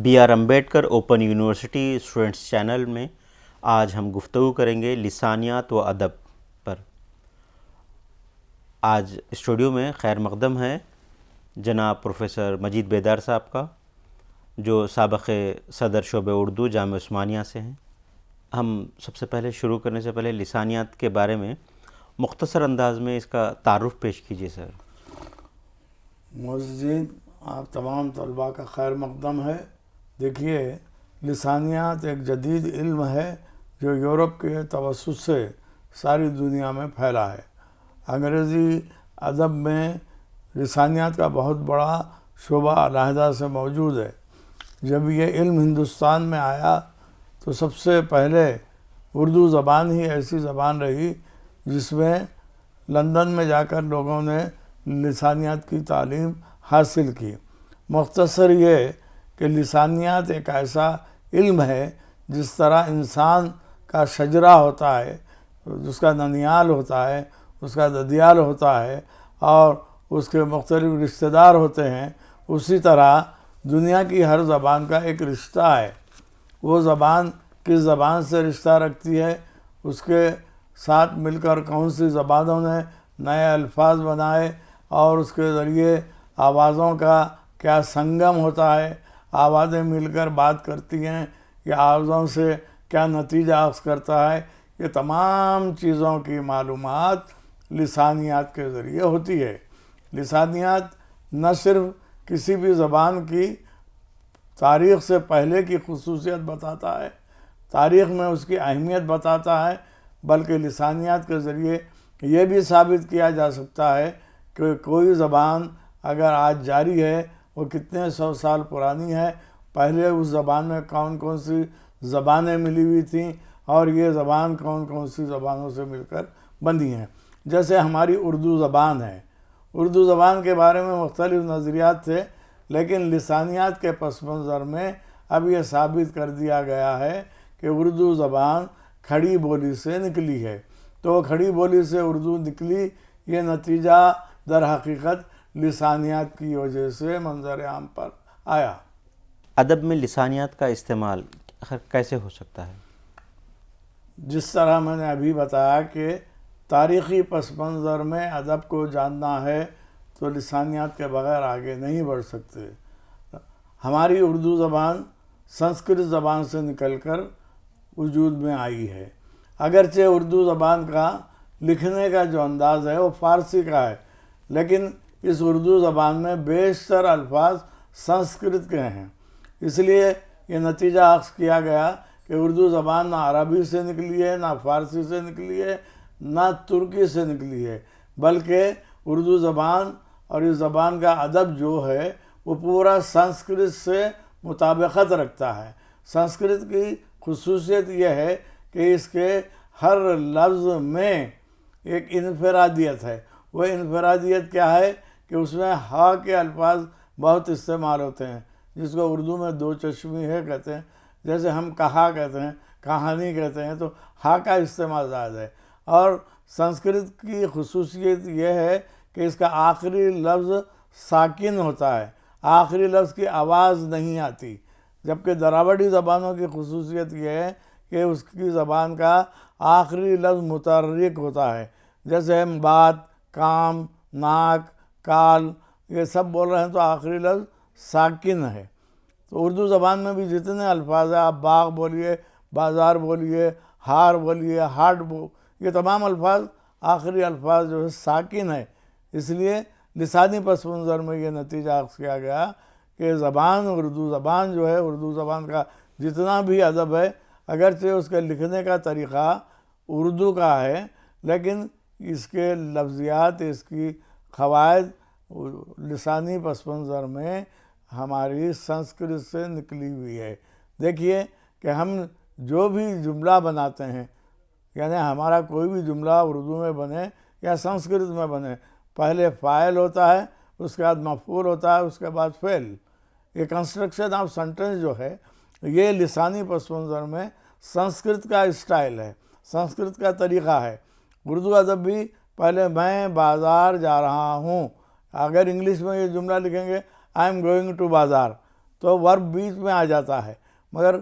Be R Ambedkar open university students channel میں آج ہم گفتگو کریں گے لسانیات و ادب پر۔ آج اسٹوڈیو میں خیر مقدم ہے جناب پروفیسر مجید بیدار صاحب کا، جو سابق صدر شعبہ اردو جامعہ عثمانیہ سے ہیں۔ ہم سب سے پہلے شروع کرنے سے پہلے لسانیات کے بارے میں مختصر انداز میں اس کا تعارف پیش کیجیے سر۔ مسجد آپ تمام طلباء کا خیر مقدم ہے۔ دیکھیے، لسانیات ایک جدید علم ہے جو یورپ کے توسط سے ساری دنیا میں پھیلا ہے۔ انگریزی ادب میں لسانیات کا بہت بڑا شعبہ علیحدہ سے موجود ہے۔ جب یہ علم ہندوستان میں آیا تو سب سے پہلے اردو زبان ہی ایسی زبان رہی جس میں لندن میں جا کر لوگوں نے لسانیات کی تعلیم حاصل کی۔ مختصر یہ کہ لسانیات ایک ایسا علم ہے جس طرح انسان کا شجرہ ہوتا ہے، اس کا ننیال ہوتا ہے، اس کا ددیال ہوتا ہے اور اس کے مختلف رشتہ دار ہوتے ہیں، اسی طرح دنیا کی ہر زبان کا ایک رشتہ ہے۔ وہ زبان کس زبان سے رشتہ رکھتی ہے، اس کے ساتھ مل کر کون سی زبانوں نے نئے الفاظ بنائے اور اس کے ذریعے آوازوں کا کیا سنگم ہوتا ہے، آوازیں مل کر بات کرتی ہیں یا آوازوں سے کیا نتیجہ اخذ کرتا ہے، یہ تمام چیزوں کی معلومات لسانیات کے ذریعے ہوتی ہے۔ لسانیات نہ صرف کسی بھی زبان کی تاریخ سے پہلے کی خصوصیت بتاتا ہے، تاریخ میں اس کی اہمیت بتاتا ہے، بلکہ لسانیات کے ذریعے یہ بھی ثابت کیا جا سکتا ہے کہ کوئی زبان اگر آج جاری ہے وہ کتنے سو سال پرانی ہے، پہلے اس زبان میں کون کون سی زبانیں ملی ہوئی تھیں اور یہ زبان کون کون سی زبانوں سے مل کر بنی ہیں۔ جیسے ہماری اردو زبان ہے، اردو زبان کے بارے میں مختلف نظریات تھے، لیکن لسانیات کے پس منظر میں اب یہ ثابت کر دیا گیا ہے کہ اردو زبان کھڑی بولی سے نکلی ہے۔ تو کھڑی بولی سے اردو نکلی، یہ نتیجہ در حقیقت لسانیات کی وجہ سے منظر عام پر آیا۔ ادب میں لسانیات کا استعمال کیسے ہو سکتا ہے؟ جس طرح میں نے ابھی بتایا کہ تاریخی پس منظر میں ادب کو جاننا ہے تو لسانیات کے بغیر آگے نہیں بڑھ سکتے۔ ہماری اردو زبان سنسکرت زبان سے نکل کر وجود میں آئی ہے، اگرچہ اردو زبان کا لکھنے کا جو انداز ہے وہ فارسی کا ہے، لیکن اس اردو زبان میں بیشتر الفاظ سنسکرت کے ہیں۔ اس لیے یہ نتیجہ اخذ کیا گیا کہ اردو زبان نہ عربی سے نکلی ہے، نہ فارسی سے نکلی ہے، نہ ترکی سے نکلی ہے، بلکہ اردو زبان اور اس زبان کا ادب جو ہے وہ پورا سنسکرت سے مطابقت رکھتا ہے۔ سنسکرت کی خصوصیت یہ ہے کہ اس کے ہر لفظ میں ایک انفرادیت ہے۔ وہ انفرادیت کیا ہے کہ اس میں ہا کے الفاظ بہت استعمال ہوتے ہیں، جس کو اردو میں دو چشمی ہے کہتے ہیں۔ جیسے ہم کہا کہتے ہیں، کہانی کہتے ہیں، تو ہا کا استعمال زیادہ ہے۔ اور سنسکرت کی خصوصیت یہ ہے کہ اس کا آخری لفظ ساکن ہوتا ہے، آخری لفظ کی آواز نہیں آتی، جبکہ دراوڑی زبانوں کی خصوصیت یہ ہے کہ اس کی زبان کا آخری لفظ متحرک ہوتا ہے۔ جیسے ہم بات، کام، ناک، کال یہ سب بول رہے ہیں تو آخری لفظ ساکن ہے۔ تو اردو زبان میں بھی جتنے الفاظ ہیں، آپ باغ بولیے، بازار بولیے، ہار بولیے، ہاٹ یہ تمام الفاظ آخری الفاظ جو ہے ساکن ہے۔ اس لیے لسانی پس منظر میں یہ نتیجہ اخذ کیا گیا کہ زبان اردو زبان جو ہے، اردو زبان کا جتنا بھی ادب ہے، اگرچہ اس کے لکھنے کا طریقہ اردو کا ہے، لیکن اس کے لفظیات، اس کی قواعد لسانی پس منظر میں ہماری سنسکرت سے نکلی ہوئی ہے۔ دیکھیے کہ ہم جو بھی جملہ بناتے ہیں، یعنی ہمارا کوئی بھی جملہ اردو میں بنے یا سنسکرت میں بنے، پہلے فاعل ہوتا ہے، اس کے بعد مفعول ہوتا ہے، اس کے بعد فعل۔ یہ کنسٹرکشن آف سینٹنس جو ہے یہ لسانی پس منظر میں سنسکرت کا اسٹائل ہے، سنسکرت کا طریقہ ہے۔ اردو ادب بھی پہلے میں بازار جا رہا ہوں، اگر انگلش میں یہ جملہ لکھیں گے آئی ایم گوئنگ ٹو بازار، تو ورب بیچ میں آ جاتا ہے، مگر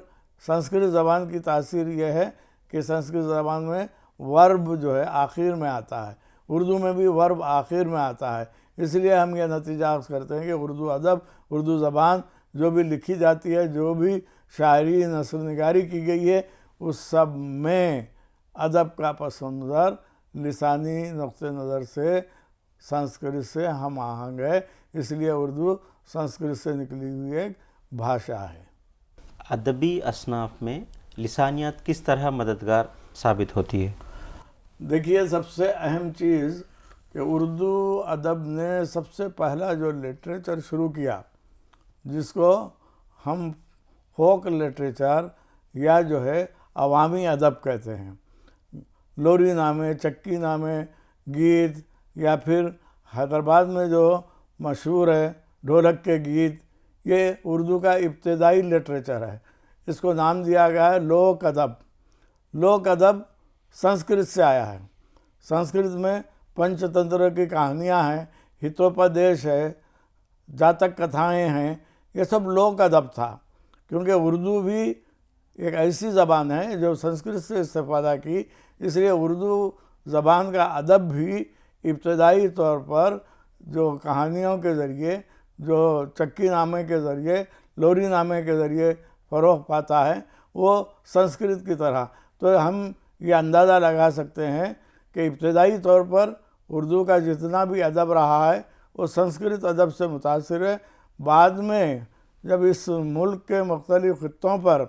سنسکرت زبان کی تاثیر یہ ہے کہ سنسکرت زبان میں ورب جو ہے آخر میں آتا ہے، اردو میں بھی ورب آخر میں آتا ہے، اس لیے ہم یہ نتیجہ اخذ کرتے ہیں کہ اردو ادب، اردو زبان جو بھی لکھی جاتی ہے، جو بھی شاعری نثر نگاری کی گئی ہے، اس سب میں ادب کا پس منظر لسانی نقطہ نظر سے سنسکرت سے ہم آہنگ ہے، اس لیے اردو سنسکرت سے نکلی ہوئی ایک بھاشا ہے۔ ادبی اصناف میں لسانیات کس طرح مددگار ثابت ہوتی ہے؟ دیکھیے، سب سے اہم چیز کہ اردو ادب نے سب سے پہلا جو لٹریچر شروع کیا، جس کو ہم فوک لٹریچر یا جو ہے عوامی ادب کہتے ہیں، لوری نامے، چکی نامے، گیت، یا پھر حیدرآباد میں جو مشہور ہے ڈھولک کے گیت، یہ اردو کا ابتدائی لٹریچر ہے۔ اس کو نام دیا گیا ہے لوک ادب۔ لوک ادب سنسکرت سے آیا ہے۔ سنسکرت میں پنچ تنتر کی کہانیاں ہیں، ہتوپدیش ہے، جاتک کتھائیں ہیں، یہ سب لوک ادب تھا، کیونکہ اردو بھی ایک ایسی زبان ہے جو سنسکرت سے استفادہ کی، اس لیے اردو زبان کا ادب بھی ابتدائی طور پر جو کہانیوں کے ذریعے، جو چکی نامے کے ذریعے، لوری نامے کے ذریعے فروغ پاتا ہے، وہ سنسکرت کی طرح۔ تو ہم یہ اندازہ لگا سکتے ہیں کہ ابتدائی طور پر اردو کا جتنا بھی ادب رہا ہے وہ سنسکرت ادب سے متاثر ہے۔ بعد میں جب اس ملک کے مختلف خطوں پر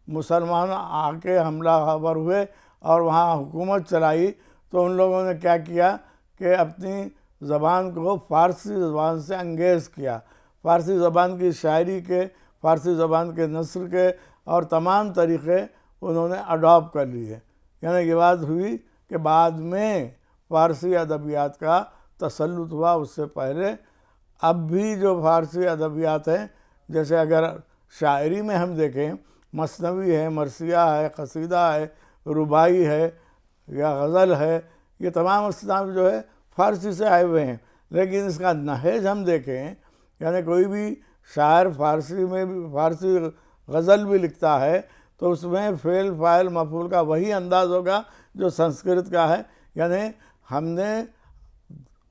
مسلمان آ کے حملہ آور ہوئے اور وہاں حکومت چلائی، تو ان لوگوں نے کیا کیا کہ اپنی زبان کو فارسی زبان سے انگیز کیا، فارسی زبان کی شاعری کے، فارسی زبان کے نثر کے اور تمام طریقے انہوں نے اڈاپٹ کر لیے۔ یعنی یہ بات ہوئی کہ بعد میں فارسی ادبیات کا تسلط ہوا، اس سے پہلے اب بھی جو فارسی ادبیات ہیں، جیسے اگر شاعری میں ہم دیکھیں، مثنوی ہے، مرثیہ ہے، قصیدہ ہے، رباعی ہے یا غزل ہے، یہ تمام اصناف جو ہے فارسی سے آئے ہوئے ہیں، لیکن اس کا نہج ہم دیکھیں، یعنی کوئی بھی شاعر فارسی میں بھی فارسی غزل بھی لکھتا ہے تو اس میں فعل فاعل مفعول کا وہی انداز ہوگا جو سنسکرت کا ہے۔ یعنی ہم نے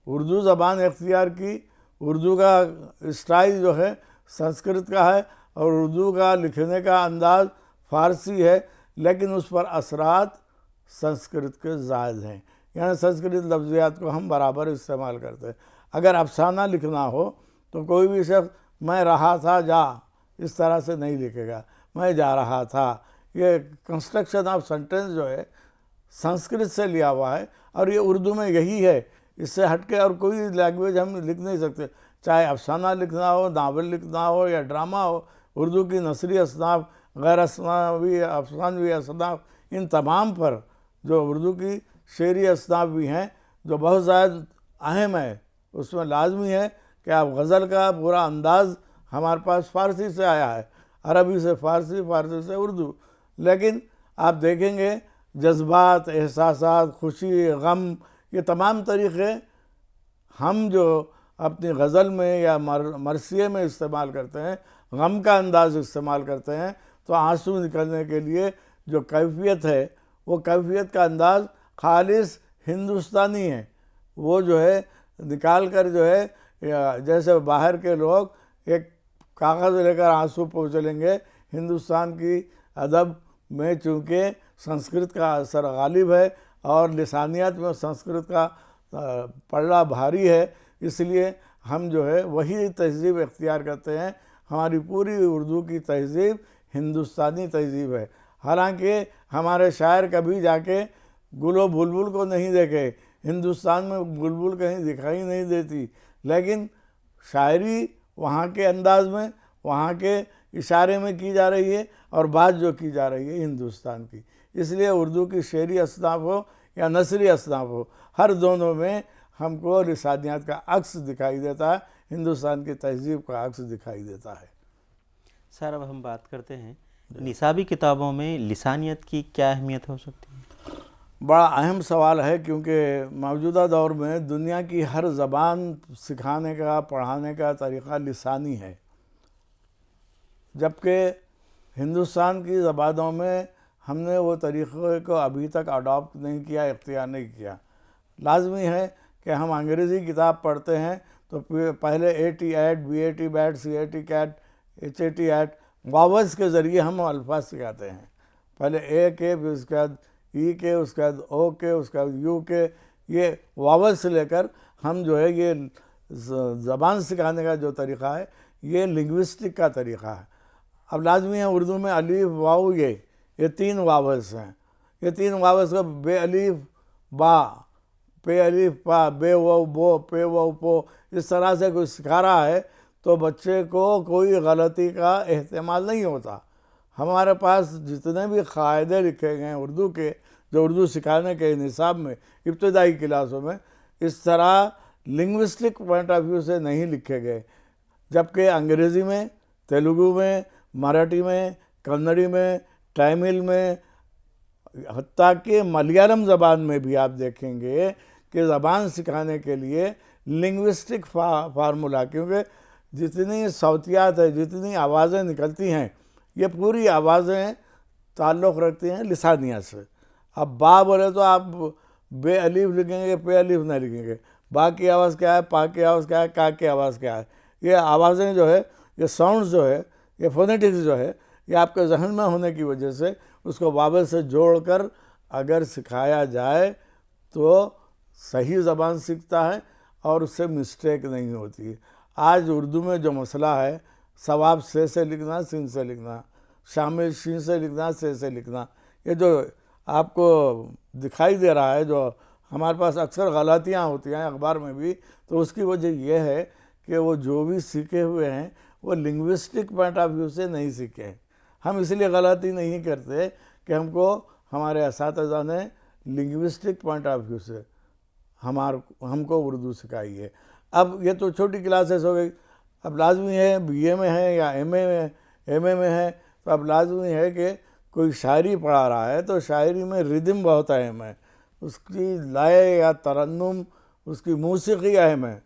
اردو زبان اختیار کی، اردو کا اسٹائل جو ہے سنسکرت کا ہے اور اردو کا لکھنے کا انداز فارسی ہے، لیکن اس پر اثرات سنسکرت کے زائد ہیں، یعنی سنسکرت لفظیات کو ہم برابر استعمال کرتے ہیں۔ اگر افسانہ لکھنا ہو تو کوئی بھی شخص میں رہا تھا جا اس طرح سے نہیں لکھے گا، میں جا رہا تھا، یہ کنسٹرکشن آف سینٹینس جو ہے سنسکرت سے لیا ہوا ہے، اور یہ اردو میں یہی ہے، اس سے ہٹ کے اور کوئی لینگویج ہم لکھ نہیں سکتے، چاہے افسانہ لکھنا ہو، ناول لکھنا ہو یا ڈرامہ ہو۔ اردو کی نثری اصناف، غیر افسانوی اصناف، ان تمام پر جو اردو کی شعری اصناف بھی ہیں جو بہت زیادہ اہم ہے، اس میں لازمی ہے کہ آپ غزل کا پورا انداز ہمارے پاس فارسی سے آیا ہے، عربی سے فارسی، فارسی سے اردو، لیکن آپ دیکھیں گے جذبات، احساسات، خوشی، غم، یہ تمام طریقے ہم جو اپنی غزل میں یا مرثیے میں استعمال کرتے ہیں، غم کا انداز استعمال کرتے ہیں، تو آنسو نکلنے کے لیے جو کیفیت ہے وہ کیفیت کا انداز خالص ہندوستانی ہے، وہ جو ہے نکال کر جو ہے جیسے باہر کے لوگ ایک کاغذ لے کر آنسو پوچھ لیں گے، ہندوستان کی ادب میں چونکہ سنسکرت کا اثر غالب ہے اور لسانیات میں سنسکرت کا پلڑا بھاری ہے، اس لیے ہم جو ہے وہی تہذیب اختیار کرتے ہیں۔ ہماری پوری اردو کی تہذیب ہندوستانی تہذیب ہے، حالانکہ ہمارے شاعر کبھی جا کے گل و بلبل کو نہیں دیکھے، ہندوستان میں بلبل کہیں دکھائی نہیں دیتی، لیکن شاعری وہاں کے انداز میں، وہاں کے اشارے میں کی جا رہی ہے، اور بات جو کی جا رہی ہے ہندوستان کی۔ اس لیے اردو کی شعری اصناف ہو یا نثری اصناف ہو، ہر دونوں میں ہم کو لسانیات کا عکس دکھائی دیتا ہے، ہندوستان کی تہذیب کا عکس دکھائی دیتا ہے۔ سر، اب ہم بات کرتے ہیں نصابی کتابوں میں لسانیت کی کیا اہمیت ہو سکتی ہے؟ بڑا اہم سوال ہے، کیونکہ موجودہ دور میں دنیا کی ہر زبان سکھانے کا، پڑھانے کا طریقہ لسانی ہے۔ جبکہ ہندوستان کی زبانوں میں ہم نے وہ طریقے کو ابھی تک اڈاپٹ نہیں کیا، اختیار نہیں کیا۔ لازمی ہے کہ ہم انگریزی کتاب پڑھتے ہیں تو پہلے A T at, B A T bat, C A T cat, H A T hat, vowels کے ذریعے ہم الفاظ سکھاتے ہیں، پہلے اے کے، پھر اس کے بعد ای کے، اس کے بعد او کے، اس کے بعد یو کے، یہ واول سے لے کر ہم جو ہے یہ زبان سکھانے کا جو طریقہ ہے یہ لنگوسٹک کا طریقہ ہے۔ اب لازمی ہے اردو میں الف، واو، یہ تین واولز ہیں، یہ تین واولز کو بے الف با، پے الف پا، بے واو بو، پے واو پو، اس طرح سے کوئی سکھا رہا ہے تو بچے کو کوئی غلطی کا احتمال نہیں ہوتا۔ ہمارے پاس جتنے بھی قاعدے لکھے گئے ہیں اردو کے، جو اردو سکھانے کے نصاب میں ابتدائی کلاسوں میں، اس طرح لنگوسٹک پوائنٹ آف ویو سے نہیں لکھے گئے، جبکہ انگریزی میں، تیلگو میں، مراٹھی میں، کنڑی میں، تامل میں، حتیٰ کہ ملیالم زبان میں بھی آپ دیکھیں گے کہ زبان سکھانے کے لیے لنگوسٹک فارمولا، کیونکہ جتنی صوتیات ہے، جتنی آوازیں نکلتی ہیں، یہ پوری آوازیں تعلق رکھتی ہیں لسانیہ سے۔ اب با بولے تو آپ بے الف لکھیں گے، پے الف نہ لکھیں گے، با کی آواز کیا ہے، پا کی آواز کیا ہے، کا کی آواز کیا ہے، یہ آوازیں جو ہے، یہ ساؤنڈز جو ہے، یہ فونیٹکس جو ہے، یہ آپ کے ذہن میں ہونے کی وجہ سے اس کو واول سے جوڑ کر اگر سکھایا جائے تو صحیح زبان سیکھتا ہے اور اس سے مسٹیک نہیں ہوتی۔ آج اردو میں جو مسئلہ ہے، ثواب سے لکھنا، سین سے لکھنا، شامل شین سے لکھنا، سے لکھنا، یہ جو آپ کو دکھائی دے رہا ہے، جو ہمارے پاس اکثر غلطیاں ہوتی ہیں اخبار میں بھی، تو اس کی وجہ یہ ہے کہ وہ جو بھی سیکھے ہوئے ہیں وہ لنگوسٹک پوائنٹ آف ویو سے نہیں سیکھے ہیں۔ ہم اس لیے غلطی نہیں کرتے کہ ہمارے اساتذہ نے لنگوسٹک پوائنٹ آف ویو سے ہم کو اردو سکھائی ہے۔ اب یہ تو چھوٹی کلاسز ہو گئی، اب لازمی ہے بی اے میں ہے یا ایم اے میں ہے، تو اب لازمی ہے کہ کوئی شاعری پڑھا رہا ہے تو شاعری میں ردم بہت اہم ہے، اس کی لائے یا ترنم، اس کی موسیقی اہم ہے۔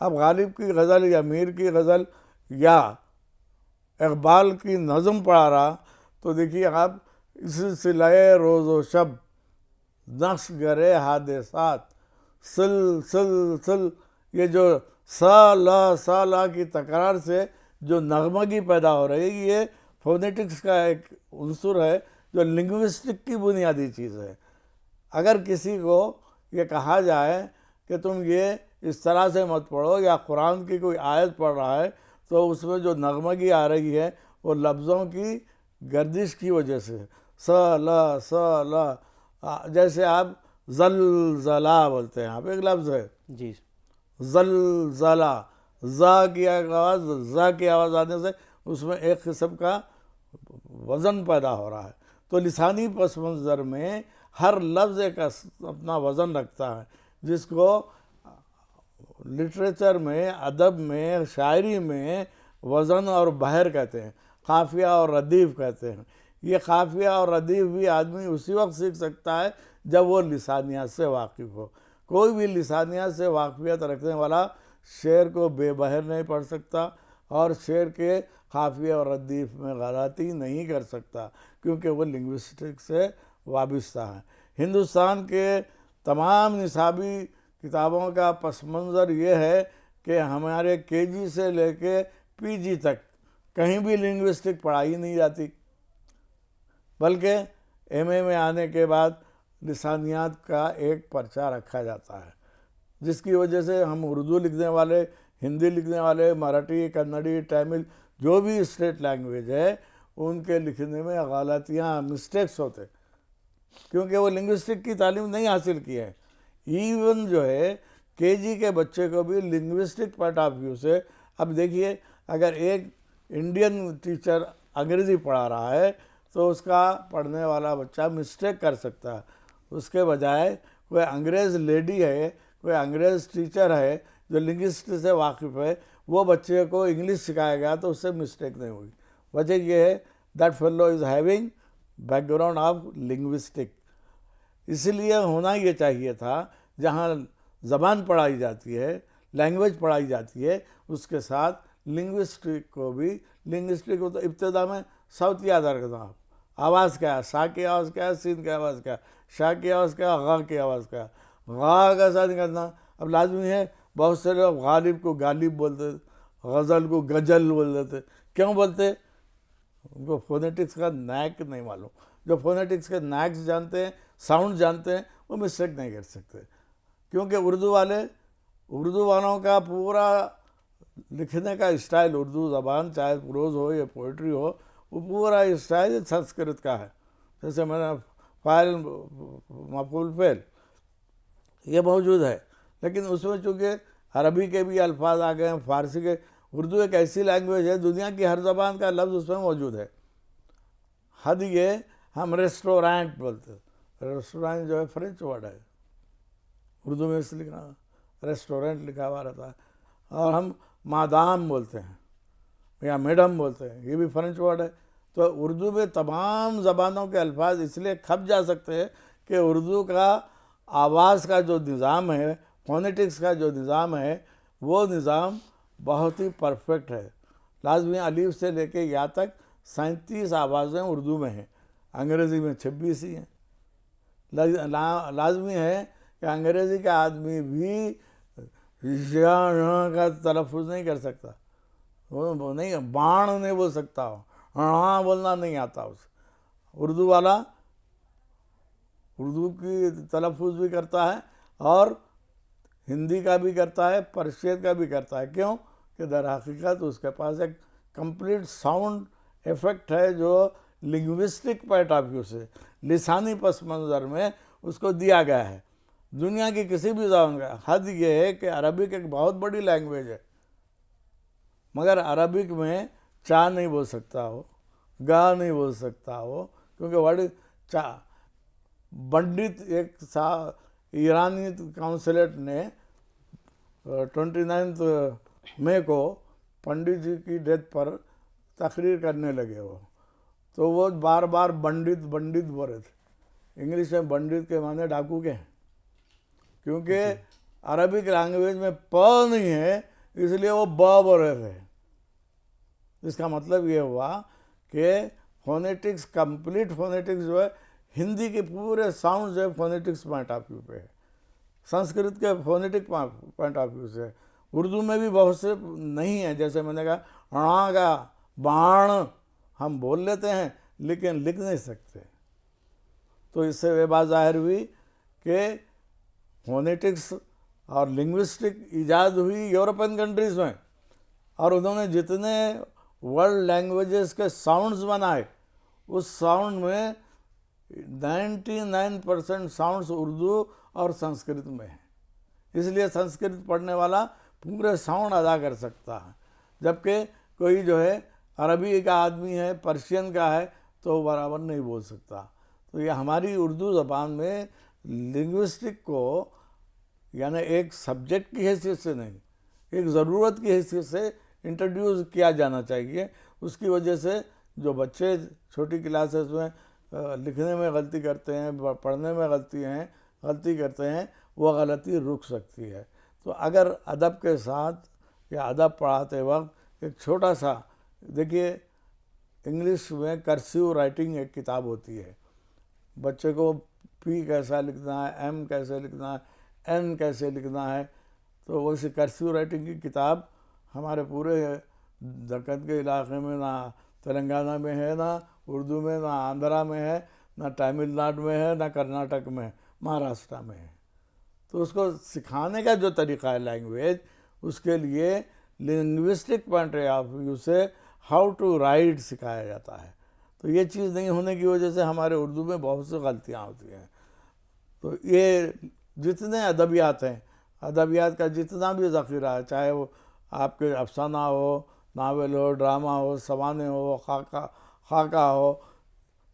اب غالب کی غزل یا میر کی غزل یا اقبال کی نظم پڑھا رہا تو دیکھیے آپ، اس سلائے روز و شب، نقش گرے حادثات، سل، یہ جو سا لا کی تکرار سے جو نغمگی پیدا ہو رہی ہے، یہ فونیٹکس کا ایک عنصر ہے جو لنگوسٹک کی بنیادی چیز ہے۔ اگر کسی کو یہ کہا جائے کہ تم یہ اس طرح سے مت پڑھو، یا قرآن کی کوئی آیت پڑھ رہا ہے تو اس میں جو نغمگی آ رہی ہے وہ لفظوں کی گردش کی وجہ سے، س لا، جیسے آپ زلزلہ بولتے ہیں، آپ ایک لفظ ہے جی، زلزلہ، زا کی آواز آنے سے اس میں ایک قسم کا وزن پیدا ہو رہا ہے۔ تو لسانی پس منظر میں ہر لفظ ایک اپنا وزن رکھتا ہے، جس کو لٹریچر میں، ادب میں، شاعری میں وزن اور بحر کہتے ہیں، قافیہ اور ردیف کہتے ہیں۔ یہ قافیہ اور ردیف بھی آدمی اسی وقت سیکھ سکتا ہے جب وہ لسانیات سے واقف ہو۔ کوئی بھی لسانیات سے واقفیت رکھنے والا شعر کو بے بحر نہیں پڑھ سکتا اور شعر کے قافیہ اور ردیف میں غلطی نہیں کر سکتا، کیونکہ وہ لنگوسٹک سے وابستہ ہے۔ ہندوستان کے تمام نصابی کتابوں کا پس منظر یہ ہے کہ ہمارے کے جی سے لے کے پی جی تک کہیں بھی لنگوسٹک پڑھائی نہیں جاتی، بلکہ ایم اے میں آنے کے بعد لسانیات کا ایک پرچہ رکھا جاتا ہے، جس کی وجہ سے ہم اردو لکھنے والے، ہندی لکھنے والے، مراٹھی، کنڑی، تامل، جو بھی اسٹیٹ لینگویج ہے، ان کے لکھنے میں غلطیاں، مسٹیکس ہوتے، کیونکہ وہ لنگوسٹک کی تعلیم نہیں حاصل کی ہے۔ ایون جو ہے کے جی کے بچے کو بھی لنگوسٹک پوائنٹ آف ویو سے، اب دیکھیے اگر ایک انڈین ٹیچر انگریزی پڑھا رہا ہے تو اس کا پڑھنے والا بچہ مسٹیک کر سکتا ہے، اس کے بجائے کوئی انگریز لیڈی ہے، کوئی انگریز ٹیچر ہے جو لنگوسٹ سے واقف ہے، وہ بچے کو انگلش سکھائے گا تو اس سے مسٹیک نہیں ہوگی۔ وجہ یہ ہے that fellow is having background of linguistic. اس لیے ہونا یہ چاہیے تھا جہاں زبان پڑھائی جاتی ہے، لینگویج پڑھائی جاتی ہے، اس کے ساتھ لنگوسٹک کو بھی لنگوسٹک کو تو ابتدا میں صوت یاد رکھنا آپ، آواز کیا ہے، سا کی آواز کیا ہے، سین کی آواز کیا ہے، شا کی آواز کیا ہے، غا کی آواز کیا ہے، غا کیسا نکلنا. اب لازمی ہے بہت سے لوگ غالب کو غالب بولتے، غزل کو غجل بول دیتے. کیوں بولتے؟ ان کو فونیٹکس کا نیک نہیں معلوم. جو فونیٹکس کے نیکس جانتے ہیں، ساؤنڈ جانتے ہیں، وہ مسٹیک نہیں کر سکتے. کیونکہ اردو والوں کا پورا لکھنے کا اسٹائل، اردو زبان چاہے پروز ہو یا پوئٹری ہو، وہ پورا اسٹائل سنسکرت کا ہے. جیسے میں نے فاعل مفعول فعل یہ موجود ہے، لیکن اس میں چونکہ عربی کے بھی الفاظ آ گئے ہیں، فارسی کے. اردو ایک ایسی لینگویج ہے دنیا کی ہر زبان کا لفظ اس میں موجود ہے. حد یہ ہم ریسٹورینٹ بولتے ہیں، ریسٹورینٹ جو ہے فرینچ ورڈ ہے، اردو میں اس لکھا ریسٹورینٹ لکھا ہوا رہتا ہے. اور ہم مادام بولتے ہیں یا میڈم بولتے ہیں، یہ بھی فرینچ ورڈ ہے. تو اردو میں تمام زبانوں کے الفاظ اس لیے کھپ جا سکتے ہیں کہ اردو کا آواز کا جو نظام ہے، فونیٹکس کا جو نظام ہے، وہ نظام بہت ہی پرفیکٹ ہے. لازمی الف سے لے کے یا تک 37 آوازیں اردو میں ہیں، انگریزی میں 26 ہی ہیں. لازمی ہے کہ انگریزی کا آدمی بھی کا تلفظ نہیں کر سکتا، وہ نہیں، باڑ نہیں بول سکتا، ہاں بولنا نہیں آتا اسے. اردو والا اردو کی تلفظ بھی کرتا ہے اور ہندی کا بھی کرتا ہے، پرشین کا بھی کرتا ہے. کیوں کہ در حقیقت اس کے پاس ایک کمپلیٹ ساؤنڈ ایفیکٹ ہے جو لنگوسٹک پوائنٹ آف ویو سے، لسانی پس منظر میں اس کو دیا گیا ہے. دنیا کی کسی بھی زبان کا حد یہ ہے کہ عربک ایک بہت بڑی لینگویج ہے، مگر عربک میں چا نہیں بول سکتا ہو، گا نہیں بول سکتا ہو، کیونکہ ورڈ چا. پنڈت ایک ایرانی کاؤنسلیٹ نے 29 مئی کو پنڈت جی کی ڈیتھ پر تقریر کرنے لگے تو وہ بار بار پنڈت بول رہے تھے. انگلش میں پنڈت کے معنی ڈاکو کے ہیں، کیونکہ عربک لینگویج میں پ نہیں ہے، اس لیے وہ ب بول رہے تھے. اس کا مطلب یہ ہوا کہ فونیٹکس، کمپلیٹ فونیٹکس جو ہے، ہندی کے پورے ساؤنڈ جو ہے فونیٹکس پوائنٹ آف ویو پہ ہے، سنسکرت کے فونیٹک پوائنٹ آف ویو سے. اردو میں بھی بہت سے نہیں ہیں، جیسے میں نے کہا ڑ کا باڑ ہم بول لیتے ہیں لیکن لکھ نہیں سکتے. تو اس سے یہ بات ظاہر ہوئی کہ فونیٹکس اور لنگوسٹک ایجاد ہوئی یورپین کنٹریز میں، اور انہوں نے جتنے ورلڈ لینگویجز کے ساؤنڈز بنائے، اس ساؤنڈ میں 99% ساؤنڈز اردو اور سنسکرت میں ہیں. اس لیے سنسکرت پڑھنے والا پورے ساؤنڈ ادا کر سکتا ہے، جبکہ کوئی جو ہے عربی کا آدمی ہے، پرشین کا ہے، تو وہ برابر نہیں بول سکتا. تو یہ ہماری اردو زبان میں لنگوسٹک کو یعنی ایک سبجیکٹ کی حیثیت سے نہیں، ایک ضرورت کی حیثیت سے انٹروڈیوس کیا جانا چاہیے. اس کی وجہ سے جو بچے چھوٹی کلاسز میں لکھنے میں غلطی کرتے ہیں، پڑھنے میں غلطی کرتے ہیں، وہ غلطی رک سکتی ہے. تو اگر ادب کے ساتھ یا ادب پڑھاتے وقت ایک چھوٹا سا، دیکھیے انگلش میں کرسیو رائٹنگ ایک کتاب ہوتی ہے، بچے کو پی کیسا لکھنا ہے، ایم کیسے لکھنا ہے، این کیسے لکھنا ہے. تو ویسے کرسیو رائٹنگ کی کتاب ہمارے پورے دکن کے علاقے میں نہ تلنگانہ میں ہے، نہ اردو میں، نہ آندھرا میں ہے، نہ تامل ناڈو میں ہے، نہ کرناٹک میں، مہاراشٹر میں ہے. تو اس کو سکھانے کا جو طریقہ ہے لینگویج، اس کے لیے لنگوسٹک پوائنٹ آف ویو سے ہاؤ ٹو رائٹ سکھایا جاتا ہے. تو یہ چیز نہیں ہونے کی وجہ سے ہمارے اردو میں بہت سی غلطیاں ہوتی ہیں. تو یہ جتنے ادبیات ہیں، ادبیات کا جتنا بھی ذخیرہ ہے، چاہے وہ آپ کے افسانہ ہو، ناول ہو، ڈرامہ ہو، سوانے ہو، خاکہ ہو،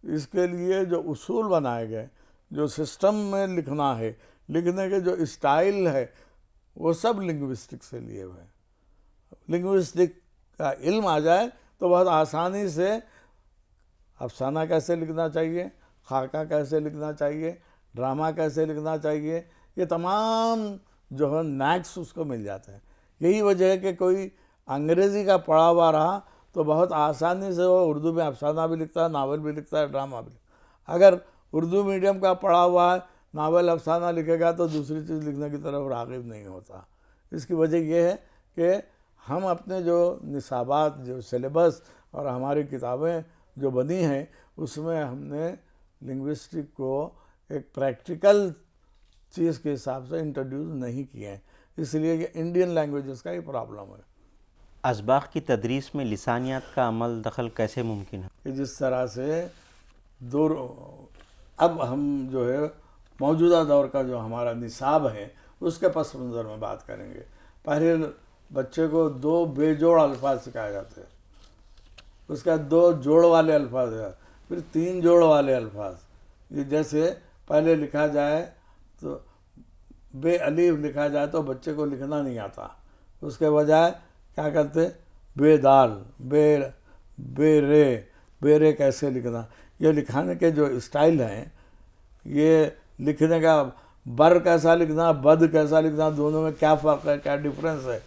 اس کے لیے جو اصول بنائے گئے، جو سسٹم میں لکھنا ہے، لکھنے کے جو اسٹائل ہے، وہ سب لنگوسٹک سے لیے ہوئے ہیں. لنگوسٹک کا علم آ جائے تو بہت آسانی سے افسانہ کیسے لکھنا چاہیے، خاکہ کیسے لکھنا چاہیے، ڈرامہ کیسے لکھنا چاہیے، یہ تمام جو ہے نیکس اس کو مل جاتے ہیں. یہی وجہ ہے کہ کوئی انگریزی کا پڑھا ہوا رہا تو بہت آسانی سے وہ اردو میں افسانہ بھی لکھتا ہے، ناول بھی لکھتا ہے، ڈرامہ بھی لکھتا ہے۔ اگر اردو میڈیم کا پڑھا ہوا ہے، ناول افسانہ لکھے گا تو دوسری چیز لکھنے کی طرف راغب نہیں ہوتا۔ اس کی وجہ یہ ہے کہ ہم اپنے جو نصابات، جو سلیبس اور ہماری کتابیں جو بنی ہیں، اس میں ہم نے لنگوسٹک کو ایک پریکٹیکل چیز کے حساب سے انٹروڈیوس نہیں کیے ہیں، اس لیے کہ انڈین لینگویجز کا یہ پرابلم ہے اسباق کی تدریس میں لسانیات کا عمل دخل کیسے ممکن ہے؟ کہ جس طرح سے اب ہم جو ہے موجودہ دور کا جو ہمارا نصاب ہے اس کے پس منظر میں بات کریں گے۔ پہلے بچے کو 2 بے جوڑ الفاظ سکھائے جاتے ہیں، اس کا 2 جوڑ والے الفاظ ہے، پھر 3 جوڑ والے الفاظ۔ یہ جیسے پہلے لکھا جائے تو بے الف لکھا جائے تو بچے کو لکھنا نہیں آتا، اس کے بجائے کیا کرتے بے دال، بے رے کیسے لکھنا، یہ لکھانے کے جو اسٹائل ہیں، یہ لکھنے کا بر کیسا لکھنا، بد کیسا لکھنا، دونوں میں کیا فرق ہے، کیا ڈفرینس ہے،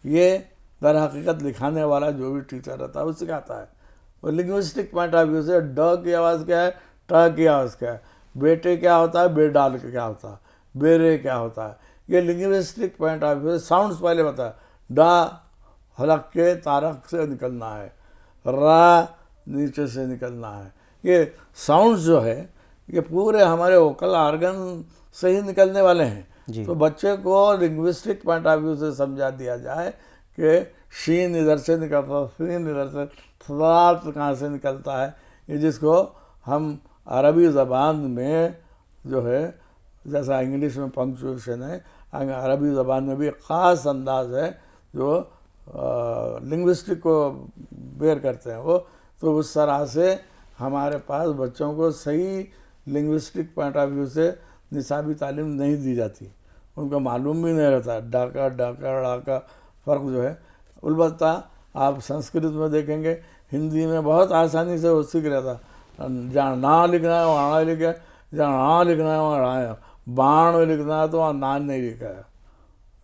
یہ در حقیقت لکھانے والا جو بھی ٹیچر رہتا ہے وہ سکھاتا ہے۔ اور لنگوسٹک پوائنٹ آف ویو سے ڈ کی آواز کیا ہے، ٹ کی آواز کیا ہے، بیٹے کیا ہوتا ہے، بے ڈال کیا ہوتا ہے، بے رے کیا ہوتا ہے، یہ لنگوسٹک پوائنٹ آف ویو سے ساؤنڈز پہلے بتا ہے۔ ڈا حلق کے تارک سے نکلنا ہے، را نیچے سے نکلنا ہے، یہ ساؤنڈز جو ہے یہ پورے ہمارے ووکل آرگن سے ہی نکلنے والے ہیں۔ تو بچے کو لنگوسٹک پوائنٹ آف ویو سے سمجھا دیا جائے کہ شین ادھر سے نکلتا ہے، سین ادھر سے، فلات کہاں سے نکلتا ہے، یہ جس کو ہم عربی زبان میں جو ہے جیسا انگلش میں پنکچویشن ہے، عربی زبان میں بھی ایک خاص انداز ہے جو لنگوسٹک کو بیئر کرتے ہیں وہ، تو اس طرح سے ہمارے پاس بچوں کو صحیح لنگوسٹک پوائنٹ آف ویو سے نصابی تعلیم نہیں دی جاتی، ان کو معلوم بھی نہیں رہتا ڈاکا ڑا کا فرق جو ہے۔ البتہ آپ سنسکرت میں دیکھیں گے، ہندی میں بہت آسانی سے وہ سیکھ رہتا، جہاں نا لکھنا ہے وہاں نا لکھا ہے، جہاں نا لکھنا ہے وہاں نا ہے، باڑ میں لکھنا ہے تو وہاں نان نہیں لکھا ہے۔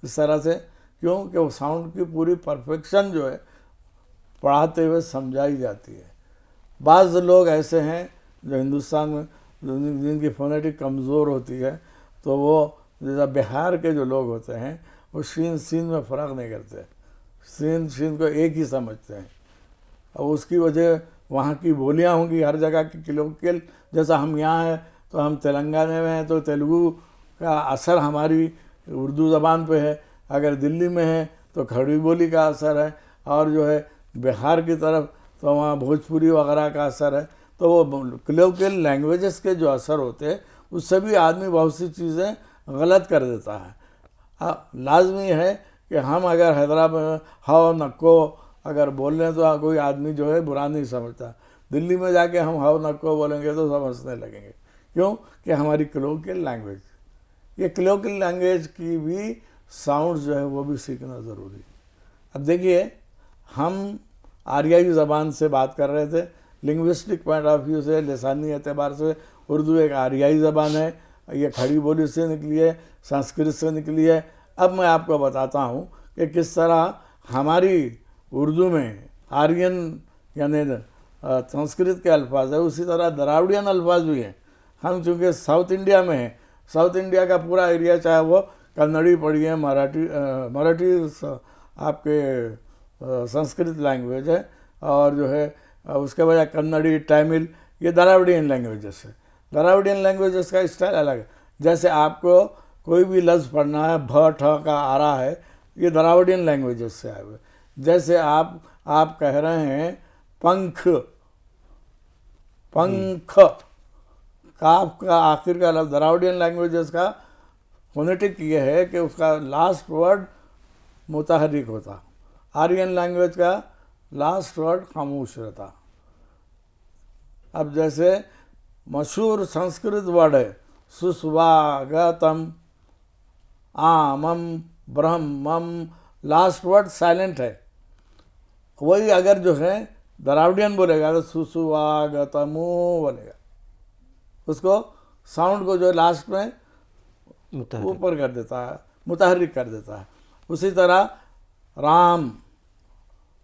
اس طرح سے کیوں کہ وہ ساؤنڈ کی پوری پرفیکشن جو ہے پڑھاتے ہوئے سمجھائی جاتی ہے۔ بعض لوگ ایسے ہیں جو ہندوستان میں جن کی فونیٹک کمزور ہوتی ہے، تو وہ جیسا بہار کے جو لوگ ہوتے ہیں وہ شین سین میں فرق نہیں کرتے، سین شین کو ایک ہی سمجھتے ہیں، اور اس کی وجہ وہاں کی بولیاں ہوں گی، ہر جگہ کی کلوکل، جیسا ہم یہاں ہیں تو ہم تلنگانہ میں ہیں تو تیلگو کا اثر ہماری اردو زبان پہ ہے، اگر دلی میں ہے تو کھڑی بولی کا اثر ہے، اور جو ہے بہار کی طرف تو وہاں بھوجپوری وغیرہ کا اثر ہے، تو وہ کلوکل لینگویجز کے جو اثر ہوتے ہیں اس سے بھی آدمی بہت سی چیزیں غلط کر دیتا ہے۔ لازمی ہے کہ ہم اگر حیدرآباد میں ہاؤ نکو اگر بول رہے ہیں تو کوئی آدمی جو ہے برا نہیں سمجھتا، دلی میں جا کے ہم ہاؤ نکو بولیں گے تو سمجھنے لگیں گے، کیوں کہ ہماری کلوکل لینگویج، یہ کلوکل لینگویج کی بھی ساؤنڈ جو ہے وہ بھی سیکھنا ضروری ہے۔ اب دیکھیے ہم آریائی زبان سے بات کر رہے تھے، لنگوسٹک پوائنٹ آف ویو سے، لسانی اعتبار سے اردو ایک آریائی زبان ہے، یہ کھڑی بولی سے نکلی ہے، سنسکرت سے نکلی ہے۔ اب میں آپ کو بتاتا ہوں کہ کس طرح ہماری اردو میں آرین یعنی سنسکرت کے الفاظ ہیں، اسی طرح دراوڑین الفاظ بھی ہیں۔ ہم چونکہ ساؤتھ انڈیا میں ہیں، ساؤتھ انڈیا کا پورا ایریا چاہے وہ کنڑی پڑھی ہے، مراٹھی آپ کے سنسکرت لینگویج ہے، اور جو ہے اس کے بجائے کنڑی، تامل، یہ دراوڑین لینگویجز ہے۔ دراوڑین لینگویجز کا اسٹائل الگ ہے، جیسے آپ کو کوئی بھی لفظ پڑھنا ہے بھ ٹھ کا آ رہا ہے، یہ دراوڑین لینگویجز سے آئے ہوئے۔ جیسے آپ کہہ رہے ہیں پنکھ، کاف کا آخر کا لفظ، دراوڑین لینگویجز کا فونیٹک یہ ہے کہ اس کا لاسٹ ورڈ متحرک ہوتا، آرین لینگویج کا لاسٹ ورڈ خاموش رہتا۔ اب جیسے مشہور سنسکرت ورڈ ہے سسواگتم، آمم، برہمم، لاسٹ ورڈ سائلنٹ ہے، وہی اگر جو ہے دراوڑین بولے گا تو سسواگتمو بولے گا، اس کو ساؤنڈ کو جو لاسٹ میں اوپر کر دیتا ہے، متحرک کر دیتا ہے۔ اسی طرح رام،